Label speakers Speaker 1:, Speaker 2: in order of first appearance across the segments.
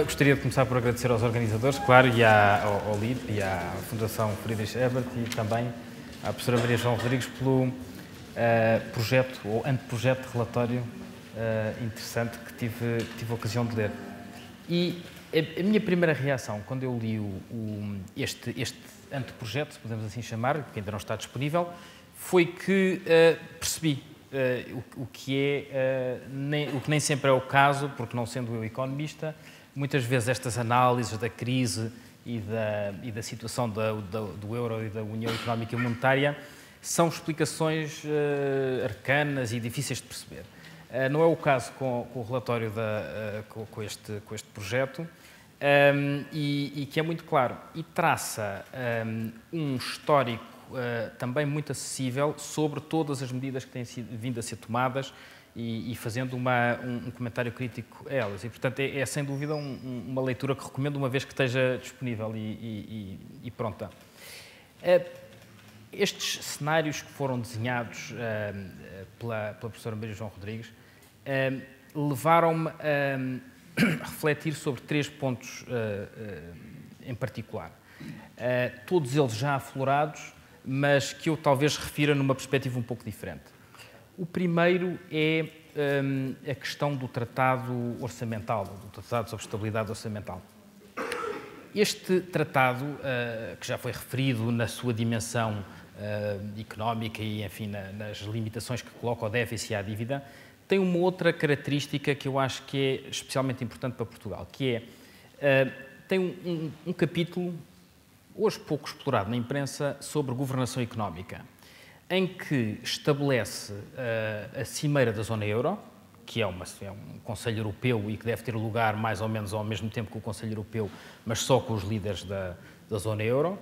Speaker 1: gostaria de começar por agradecer aos organizadores, claro, e ao LIP e à Fundação Friedrich Ebert e também à professora Maria João Rodrigues pelo projeto ou anteprojeto de relatório interessante que tive a ocasião de ler. E a minha primeira reação, quando eu li este anteprojeto, se podemos assim chamar, que ainda não está disponível, foi que percebi o que nem sempre é o caso, porque não sendo eu economista, muitas vezes estas análises da crise e da situação do euro e da União Económica e Monetária são explicações arcanas e difíceis de perceber. Não é o caso com o relatório com este projeto, e que é muito claro e traça um histórico também muito acessível sobre todas as medidas que têm vindo a ser tomadas e fazendo um comentário crítico a elas. E, portanto, é sem dúvida uma leitura que recomendo uma vez que esteja disponível e pronta. Estes cenários que foram desenhados pela professora Maria João Rodrigues levaram-me a refletir sobre 3 pontos em particular. Todos eles já aflorados, mas que eu talvez refira numa perspectiva um pouco diferente. O primeiro é a questão do Tratado Orçamental, do Tratado sobre Estabilidade Orçamental. Este tratado, que já foi referido na sua dimensão económica e, enfim, nas limitações que coloca ao déficit e à dívida, tem uma outra característica que eu acho que é especialmente importante para Portugal, que tem um capítulo, hoje pouco explorado na imprensa, sobre governação económica, em que estabelece a Cimeira da Zona Euro, que é um Conselho Europeu e que deve ter lugar mais ou menos ao mesmo tempo que o Conselho Europeu, mas só com os líderes da Zona Euro.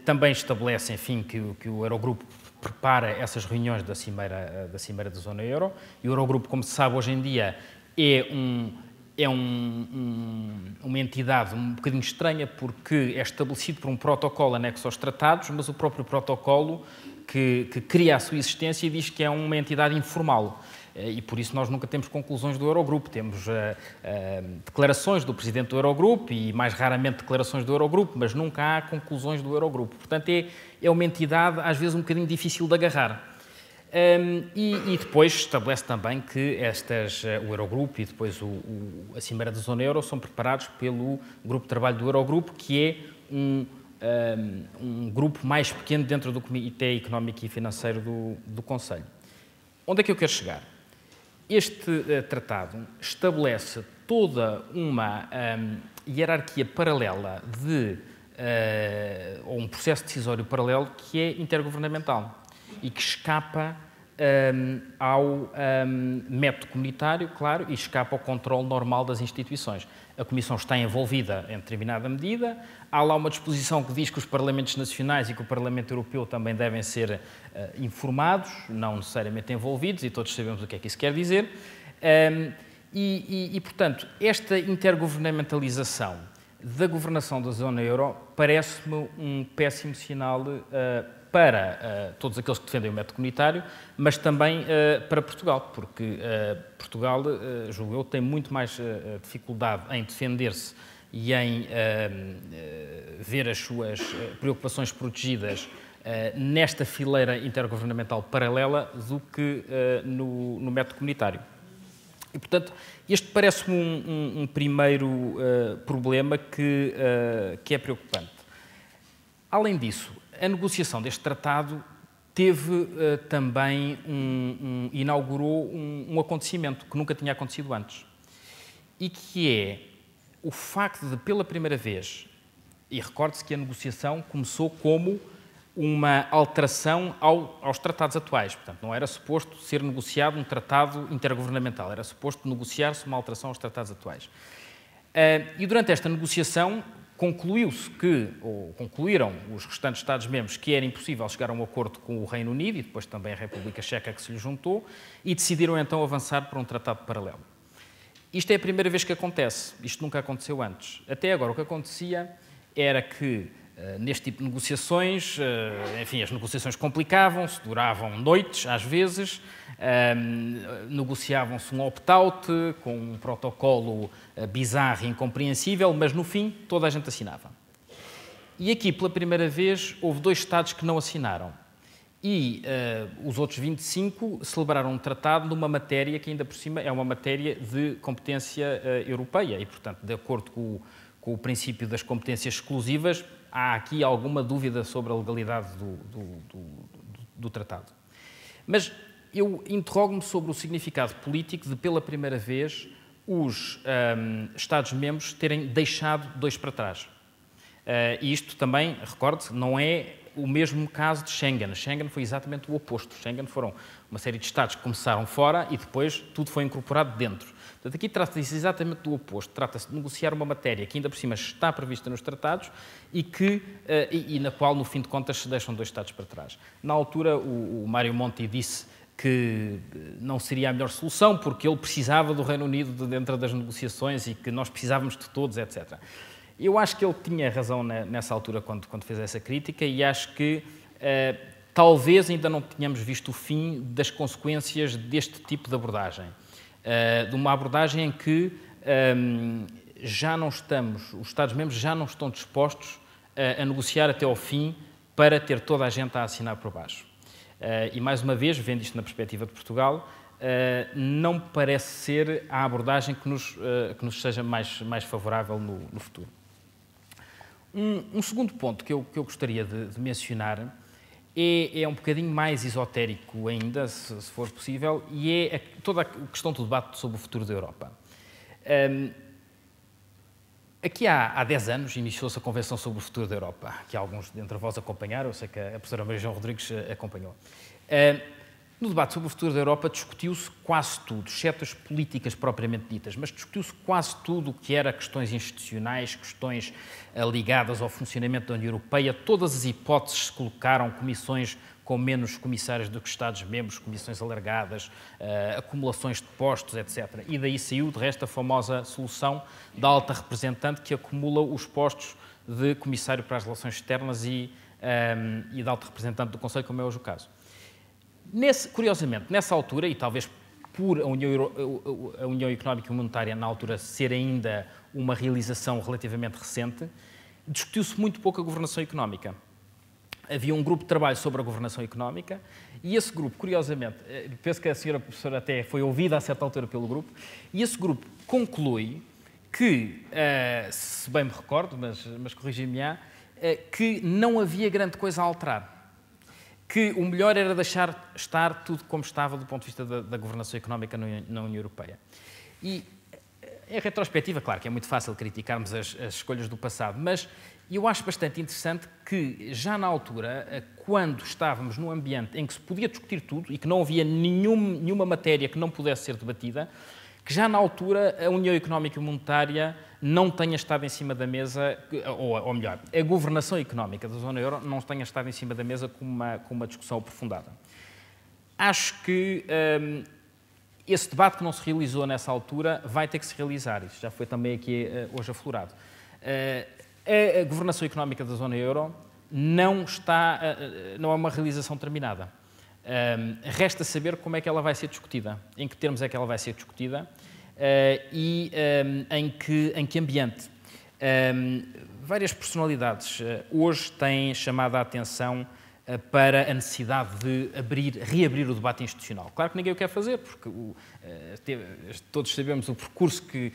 Speaker 1: Também estabelece, enfim, que o Eurogrupo prepara essas reuniões da Cimeira da Zona Euro. E o Eurogrupo, como se sabe, hoje em dia é uma entidade um bocadinho estranha porque é estabelecido por um protocolo anexo aos tratados, mas o próprio protocolo que cria a sua existência diz que é uma entidade informal. E por isso nós nunca temos conclusões do Eurogrupo. Temos declarações do Presidente do Eurogrupo e mais raramente declarações do Eurogrupo, mas nunca há conclusões do Eurogrupo. Portanto, é uma entidade às vezes um bocadinho difícil de agarrar. E depois estabelece também que o Eurogrupo e depois a Cimeira da Zona Euro são preparados pelo Grupo de Trabalho do Eurogrupo, que é um grupo mais pequeno dentro do Comitê Económico e Financeiro do Conselho. Onde é que eu quero chegar? Este tratado estabelece toda uma hierarquia paralela ou um processo decisório paralelo que é intergovernamental e que escapa ao método comunitário, claro, e escapa ao controle normal das instituições. A Comissão está envolvida em determinada medida, há lá uma disposição que diz que os Parlamentos Nacionais e que o Parlamento Europeu também devem ser informados, não necessariamente envolvidos, e todos sabemos o que é que isso quer dizer. Portanto, esta intergovernamentalização da governação da Zona Euro parece-me um péssimo sinal para todos aqueles que defendem o método comunitário, mas também para Portugal, porque Portugal, julgo eu, tem muito mais dificuldade em defender-se e em ver as suas preocupações protegidas nesta fileira intergovernamental paralela do que no método comunitário. E, portanto, este parece-me um primeiro problema que é preocupante. Além disso, a negociação deste tratado teve também inaugurou um acontecimento que nunca tinha acontecido antes, e que é o facto de, pela primeira vez, e recorde-se que a negociação começou como uma alteração aos tratados atuais. Portanto, não era suposto ser negociado um tratado intergovernamental, era suposto negociar-se uma alteração aos tratados atuais. E durante esta negociação concluiu-se concluíram os restantes Estados-membros que era impossível chegar a um acordo com o Reino Unido e depois também a República Checa que se lhe juntou e decidiram então avançar para um tratado paralelo. Isto é a primeira vez que acontece, isto nunca aconteceu antes. Até agora o que acontecia era que Neste tipo de negociações, enfim, as negociações complicavam-se, duravam noites às vezes, negociavam-se um opt-out com um protocolo bizarro e incompreensível, mas no fim toda a gente assinava. E aqui, pela primeira vez, houve 2 Estados que não assinaram. E os outros 25 celebraram um tratado numa matéria que ainda por cima é uma matéria de competência europeia e, portanto, de acordo com o princípio das competências exclusivas, há aqui alguma dúvida sobre a legalidade do tratado. Mas eu interrogo-me sobre o significado político de, pela primeira vez, os Estados-membros terem deixado 2 para trás. E isto também, recorde-se, não é o mesmo caso de Schengen. Schengen foi exatamente o oposto. Schengen foram uma série de Estados que começaram fora e depois tudo foi incorporado dentro. Portanto, aqui trata-se exatamente do oposto. Trata-se de negociar uma matéria que ainda por cima está prevista nos tratados e na qual, no fim de contas, se deixam 2 Estados para trás. Na altura, o Mário Monti disse que não seria a melhor solução porque ele precisava do Reino Unido dentro das negociações e que nós precisávamos de todos, etc. Eu acho que ele tinha razão nessa altura quando fez essa crítica e acho que talvez ainda não tenhamos visto o fim das consequências deste tipo de abordagem. De uma abordagem em que os Estados-membros já não estão dispostos a negociar até ao fim para ter toda a gente a assinar por baixo. E, mais uma vez, vendo isto na perspectiva de Portugal, não parece ser a abordagem que nos seja mais favorável no futuro. Um segundo ponto que eu gostaria de mencionar é um bocadinho mais esotérico ainda, se for possível, e é toda a questão do debate sobre o futuro da Europa. Aqui há 10 anos iniciou-se a Convenção sobre o Futuro da Europa, que alguns dentre vós acompanharam, eu sei que a professora Maria João Rodrigues acompanhou. No debate sobre o futuro da Europa discutiu-se quase tudo, exceto as políticas propriamente ditas, mas discutiu-se quase tudo o que era questões institucionais, questões ligadas ao funcionamento da União Europeia, todas as hipóteses se colocaram, comissões com menos comissários do que Estados-membros, comissões alargadas, acumulações de postos, etc. E daí saiu, de resto, a famosa solução da alta representante que acumula os postos de comissário para as relações externas e da alta representante do Conselho, como é hoje o caso. Curiosamente, nessa altura, e talvez por a União Económica e Monetária na altura ser ainda uma realização relativamente recente, discutiu-se muito pouco a governação económica. Havia um grupo de trabalho sobre a governação económica e esse grupo, curiosamente, penso que a senhora professora até foi ouvida a certa altura pelo grupo, e esse grupo conclui que, se bem me recordo, mas corrigir-me-á, que não havia grande coisa a alterar. Que o melhor era deixar estar tudo como estava do ponto de vista da governação económica na União Europeia. E, em retrospectiva, claro que é muito fácil criticarmos as escolhas do passado, mas eu acho bastante interessante que, já na altura, quando estávamos num ambiente em que se podia discutir tudo e que não havia nenhuma matéria que não pudesse ser debatida, que já na altura a União Económica e Monetária não tenha estado em cima da mesa, ou melhor, a governação económica da zona euro não tenha estado em cima da mesa com uma discussão aprofundada. Acho que esse debate que não se realizou nessa altura vai ter que se realizar. Isso já foi também aqui hoje aflorado. A governação económica da zona euro não é uma realização terminada. Resta saber como é que ela vai ser discutida, em que termos é que ela vai ser discutida e em que ambiente. Várias personalidades hoje têm chamado a atenção para a necessidade de reabrir o debate institucional. Claro que ninguém o quer fazer, porque todos sabemos o percurso que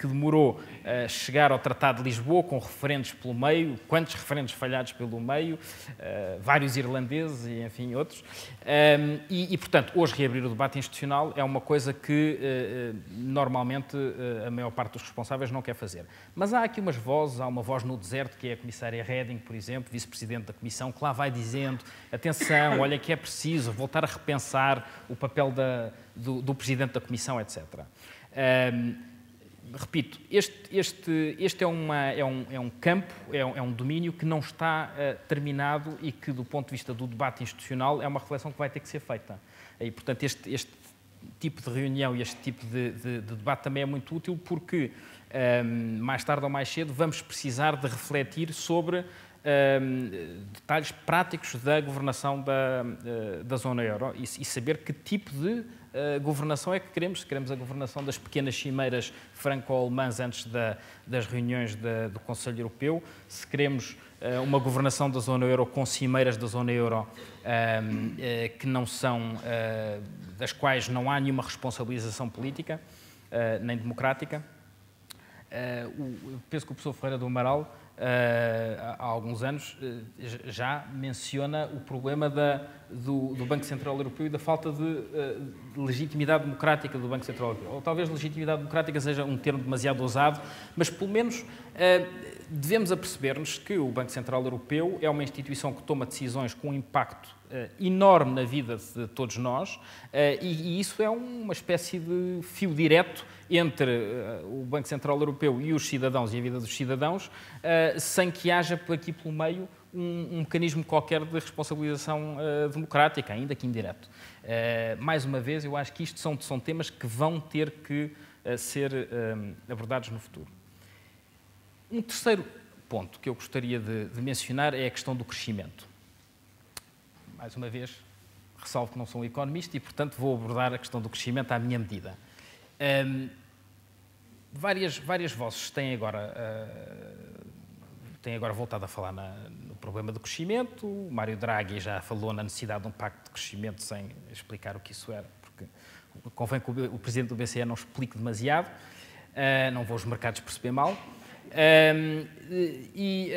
Speaker 1: demorou a chegar ao Tratado de Lisboa, com referendos pelo meio, quantos referendos falhados pelo meio, vários irlandeses e, enfim, outros. Portanto, hoje reabrir o debate institucional é uma coisa que, normalmente, a maior parte dos responsáveis não quer fazer. Mas há aqui umas vozes, há uma voz no deserto, que é a comissária Reding, por exemplo, vice-presidente da Comissão, que lá vai dizendo, atenção, olha que é preciso voltar a repensar o papel do presidente da Comissão, etc. Repito, este é um campo, é um domínio que não está terminado e que, do ponto de vista do debate institucional, é uma reflexão que vai ter que ser feita. E, portanto, este tipo de reunião e este tipo de debate também é muito útil porque, mais tarde ou mais cedo, vamos precisar de refletir sobre detalhes práticos da governação da zona euro e saber que tipo de governação é que queremos. Se queremos a governação das pequenas cimeiras franco-alemãs antes das reuniões do Conselho Europeu, se queremos uma governação da zona euro com cimeiras da zona euro que não são, das quais não há nenhuma responsabilização política nem democrática. Penso que o professor Ferreira do Amaral, há alguns anos, já menciona o problema do Banco Central Europeu e da falta de legitimidade democrática do Banco Central Europeu. Ou talvez legitimidade democrática seja um termo demasiado ousado, mas pelo menos devemos aperceber-nos que o Banco Central Europeu é uma instituição que toma decisões com um impacto enorme na vida de todos nós e isso é uma espécie de fio direto entre o Banco Central Europeu e os cidadãos e a vida dos cidadãos, sem que haja aqui pelo meio um mecanismo qualquer de responsabilização democrática, ainda que indireto. Mais uma vez, eu acho que isto são temas que vão ter que ser abordados no futuro. Um terceiro ponto que eu gostaria de mencionar é a questão do crescimento. Mais uma vez, ressalvo que não sou um economista e, portanto, vou abordar a questão do crescimento à minha medida. Várias vozes têm agora voltado a falar no problema do crescimento. O Mário Draghi já falou na necessidade de um pacto de crescimento sem explicar o que isso era, porque convém que o presidente do BCE não explique demasiado, não vou os mercados perceber mal. E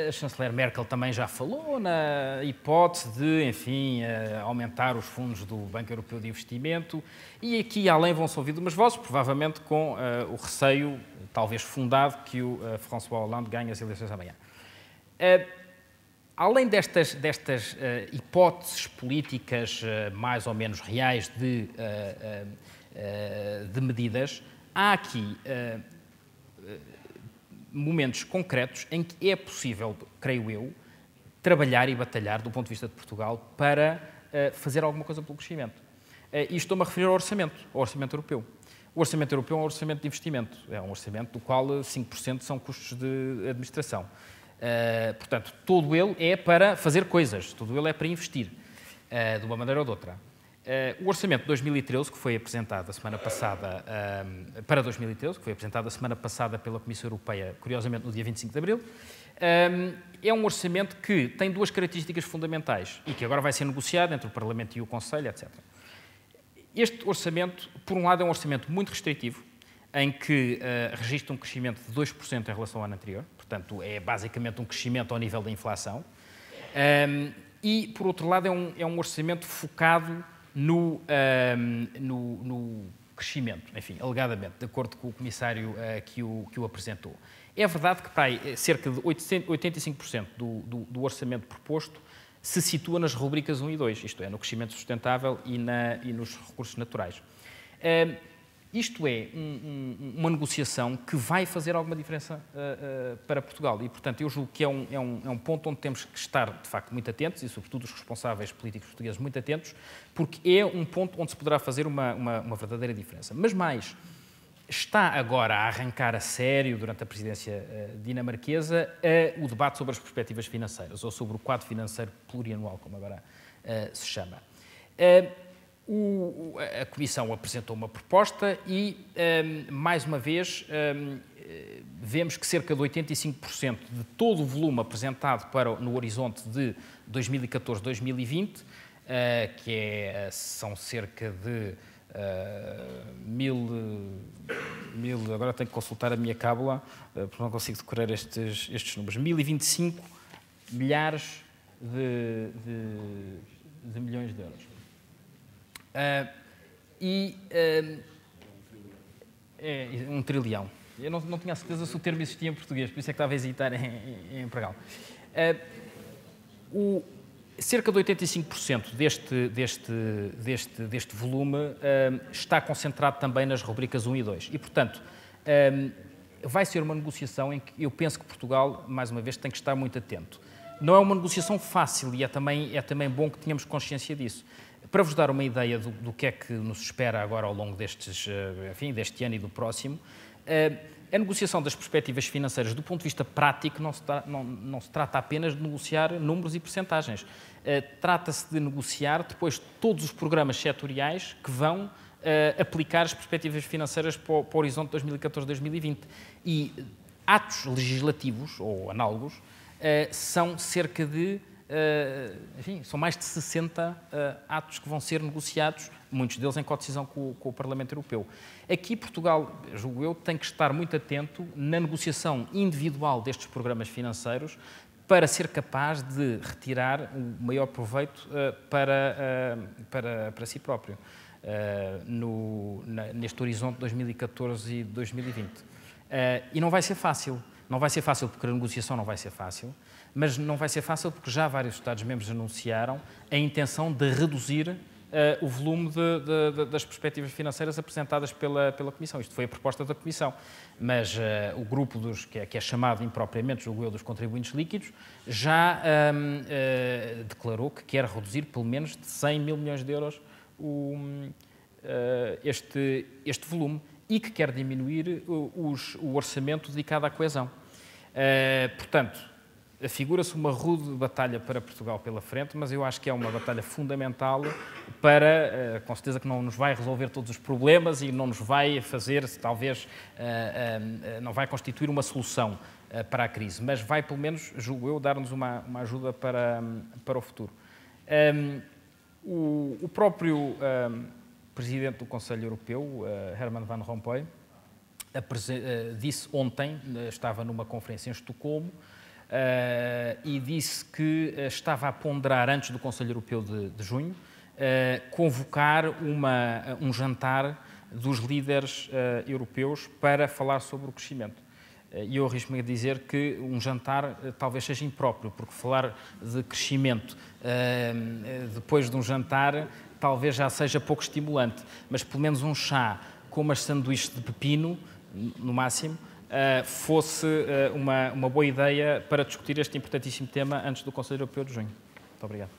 Speaker 1: a chanceler Merkel também já falou na hipótese de, enfim, aumentar os fundos do Banco Europeu de Investimento e aqui além vão-se ouvir umas vozes, provavelmente com o receio, talvez fundado, que o François Hollande ganhe as eleições amanhã. Além destas hipóteses políticas mais ou menos reais de medidas, há aqui momentos concretos em que é possível, creio eu, trabalhar e batalhar, do ponto de vista de Portugal, para fazer alguma coisa pelo crescimento. E estou-me a referir ao orçamento europeu. O orçamento europeu é um orçamento de investimento, é um orçamento do qual 5% são custos de administração. Portanto, todo ele é para fazer coisas, todo ele é para investir, de uma maneira ou de outra. O orçamento de 2013, que foi apresentado a semana passada, para 2013, que foi apresentado a semana passada pela Comissão Europeia, curiosamente no dia 25 de abril, é um orçamento que tem duas características fundamentais e que agora vai ser negociado entre o Parlamento e o Conselho, etc. Este orçamento, por um lado, é um orçamento muito restritivo, em que registra um crescimento de 2% em relação ao ano anterior, portanto, é basicamente um crescimento ao nível da inflação, e, por outro lado, é um orçamento focado no crescimento, enfim, alegadamente, de acordo com o comissário que o apresentou. É verdade que cerca de 85% do orçamento proposto se situa nas rubricas 1 e 2, isto é, no crescimento sustentável e nos recursos naturais. Isto é uma negociação que vai fazer alguma diferença para Portugal e, portanto, eu julgo que é um ponto onde temos que estar, de facto, muito atentos e, sobretudo, os responsáveis políticos portugueses muito atentos, porque é um ponto onde se poderá fazer uma verdadeira diferença. Mas mais, está agora a arrancar a sério, durante a presidência dinamarquesa, o debate sobre as perspectivas financeiras, ou sobre o quadro financeiro plurianual, como agora se chama. A Comissão apresentou uma proposta e, mais uma vez, vemos que cerca de 85% de todo o volume apresentado no horizonte de 2014-2020, são cerca de agora tenho que consultar a minha cábula, porque não consigo decorar estes números, 1.025 milhares de milhões de euros. É um trilhão. Eu não tinha a certeza se o termo existia em português, por isso é que estava a hesitar em empregá-lo. Cerca de 85% deste volume está concentrado também nas rubricas 1 e 2. E, portanto, vai ser uma negociação em que eu penso que Portugal, mais uma vez, tem que estar muito atento. Não é uma negociação fácil e é também bom que tenhamos consciência disso. Para vos dar uma ideia do que é que nos espera agora ao longo deste ano e do próximo, A negociação das perspectivas financeiras, do ponto de vista prático, não se trata apenas de negociar números e percentagens. Trata-se de negociar depois todos os programas setoriais que vão aplicar as perspectivas financeiras para o horizonte 2014-2020. E atos legislativos, ou análogos, são cerca de, são mais de 60 atos que vão ser negociados, muitos deles em codecisão com o Parlamento Europeu. Aqui Portugal, julgo eu, tem que estar muito atento na negociação individual destes programas financeiros para ser capaz de retirar o maior proveito para si próprio, neste horizonte 2014 e 2020. E não vai ser fácil. Não vai ser fácil porque a negociação não vai ser fácil, mas não vai ser fácil porque já vários Estados-membros anunciaram a intenção de reduzir o volume das perspectivas financeiras apresentadas pela Comissão. Isto foi a proposta da Comissão, mas o grupo que é chamado impropriamente, julgo eu, dos contribuintes líquidos, já declarou que quer reduzir pelo menos de 100 mil milhões de euros este volume e que quer diminuir o orçamento dedicado à coesão. Portanto, figura-se uma rude batalha para Portugal pela frente, mas eu acho que é uma batalha fundamental para, com certeza que não nos vai resolver todos os problemas e não nos vai fazer, talvez, não vai constituir uma solução para a crise, mas vai, pelo menos, julgo eu, dar-nos uma ajuda para o futuro. O próprio Presidente do Conselho Europeu, Herman Van Rompuy, disse ontem, estava numa conferência em Estocolmo, e disse que estava a ponderar, antes do Conselho Europeu de junho, convocar um jantar dos líderes europeus para falar sobre o crescimento. E eu arrisco-me a dizer que um jantar talvez seja impróprio, porque falar de crescimento depois de um jantar talvez já seja pouco estimulante, mas pelo menos um chá com umas sanduíches de pepino, no máximo, fosse uma boa ideia para discutir este importantíssimo tema antes do Conselho Europeu de junho. Muito obrigado.